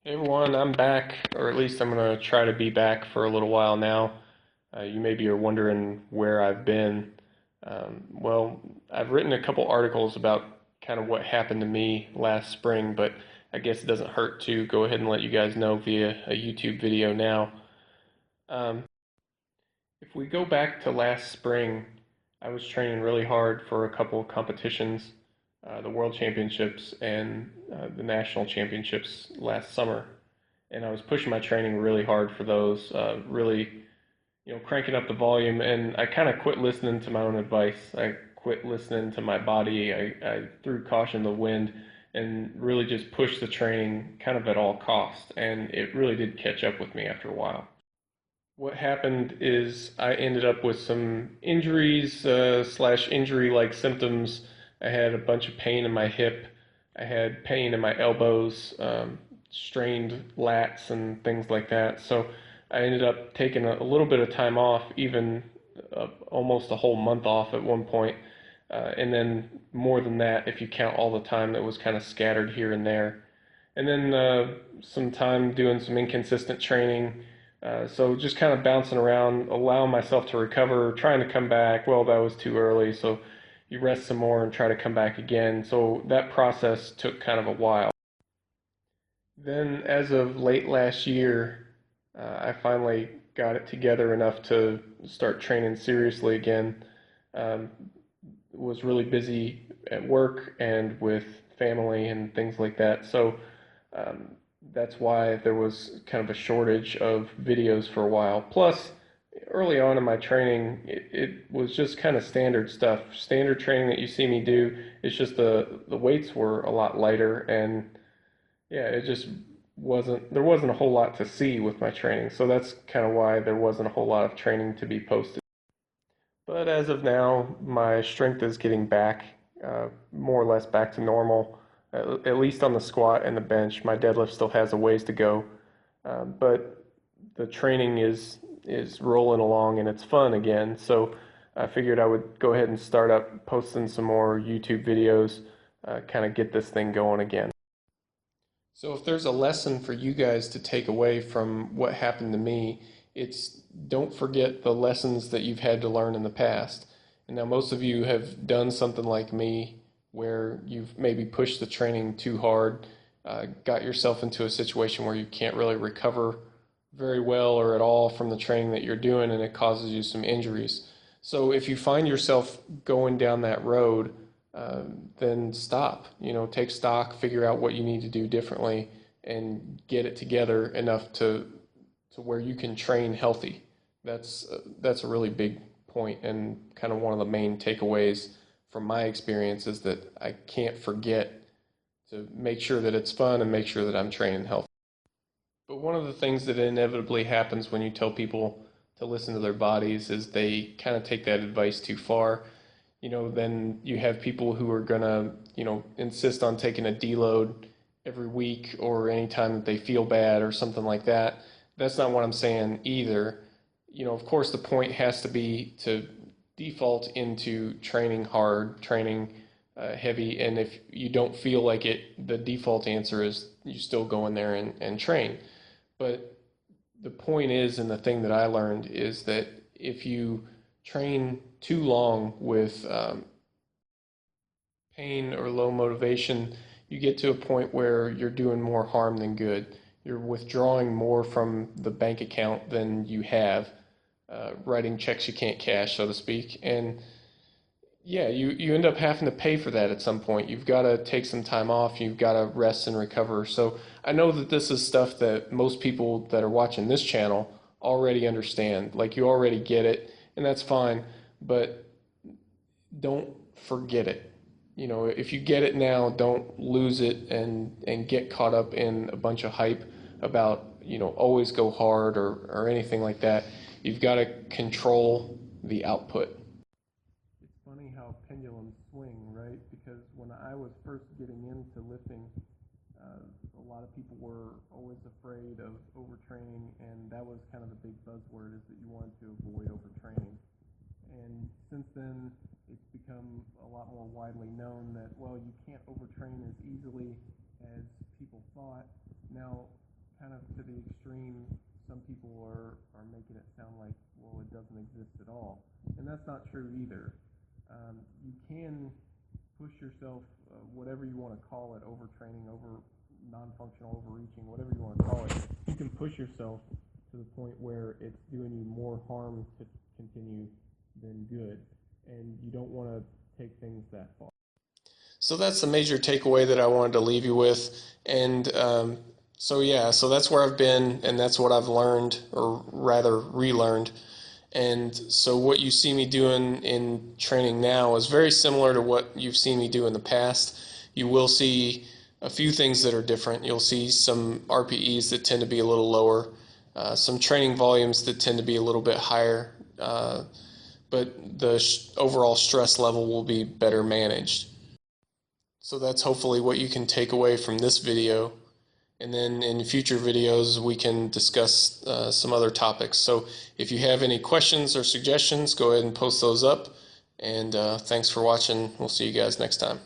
Hey everyone, I'm back, or at least I'm going to try to be back for a little while now. You maybe are wondering where I've been. Well, I've written a couple articles about kind of what happened to me last spring, but I guess it doesn't hurt to go ahead and let you guys know via a YouTube video now. Um, if we go back to last spring, I was training really hard for a couple of competitions, the World Championships and the National Championships last summer. And I was pushing my training really hard for those, really, cranking up the volume. And I kind of quit listening to my own advice. I quit listening to my body. I threw caution to the wind and really just pushed the training kind of at all costs. And it really did catch up with me after a while. What happened is I ended up with some injuries slash injury-like symptoms. I had a bunch of pain in my hip. I had pain in my elbows, strained lats and things like that. So I ended up taking a little bit of time off, even almost a whole month off at one point. And then more than that if you count all the time that was kind of scattered here and there. And then some time doing some inconsistent training. So just kind of bouncing around, allowing myself to recover, trying to come back. Well, that was too early, so you rest some more and try to come back again. So that process took kind of a while. Then, as of late last year, I finally got it together enough to start training seriously again. Um, was really busy at work and with family and things like that. So um, that's why there was kind of a shortage of videos for a while. Plus, early on in my training, it was just kind of standard stuff. Standard training that you see me do. It's just the weights were a lot lighter, and yeah, it just there wasn't a whole lot to see with my training. So that's kind of why there wasn't a whole lot of training to be posted. But as of now, my strength is getting back, more or less back to normal, at least on the squat and the bench. My deadlift still has a ways to go, but the training is rolling along and it's fun again. So I figured I would go ahead and start up posting some more YouTube videos, kind of get this thing going again. So if there's a lesson for you guys to take away from what happened to me, it's don't forget the lessons that you've had to learn in the past. And now most of you have done something like me where you've maybe pushed the training too hard, got yourself into a situation where you can't really recover very well or at all from the training that you're doing, and it causes you some injuries. So if you find yourself going down that road, then stop. Take stock, figure out what you need to do differently, and get it together enough to where you can train healthy. That's a really big point and kind of one of the main takeaways from my experience is that I can't forget to make sure that it's fun and make sure that I'm training healthy. But one of the things that inevitably happens when you tell people to listen to their bodies is they kind of take that advice too far. Then you have people who are gonna, insist on taking a deload every week or anytime that they feel bad or something like that. That's not what I'm saying either. Of course, the point has to be to default into training hard, training heavy, and if you don't feel like it, the default answer is you still go in there and train. But the point is, and the thing that I learned is that if you train too long with pain or low motivation, you get to a point where you're doing more harm than good. You're withdrawing more from the bank account than you have, writing checks you can't cash, so to speak. And yeah, you end up having to pay for that at some point. You've got to take some time off. You've got to rest and recover. So I know that this is stuff that most people that are watching this channel already understand. Like you already get it, and that's fine. But don't forget it. If you get it now, don't lose it and get caught up in a bunch of hype about, always go hard or anything like that. You've got to control the output. It's funny how pendulums swing, right? Because when I was first getting into lifting, a lot of people were always afraid of overtraining, and that was kind of the big buzzword is that you wanted to avoid overtraining. And since then, it's become a lot more widely known that, well, you can't overtrain as easily as people thought. Now, kind of to the extreme. Some people are making it sound like, well, it doesn't exist at all, and that's not true either. You can push yourself, whatever you want to call it, overtraining, over non-functional overreaching, whatever you want to call it. You can push yourself to the point where it's doing you more harm to continue than good, and you don't want to take things that far. So that's the major takeaway that I wanted to leave you with. And so that's where I've been, and that's what I've learned, or rather relearned. And so what you see me doing in training now is very similar to what you've seen me do in the past. You will see a few things that are different. You'll see some RPEs that tend to be a little lower, some training volumes that tend to be a little bit higher, but the overall stress level will be better managed. So that's hopefully what you can take away from this video. And then in future videos, we can discuss some other topics. So if you have any questions or suggestions, go ahead and post those up. And thanks for watching. We'll see you guys next time.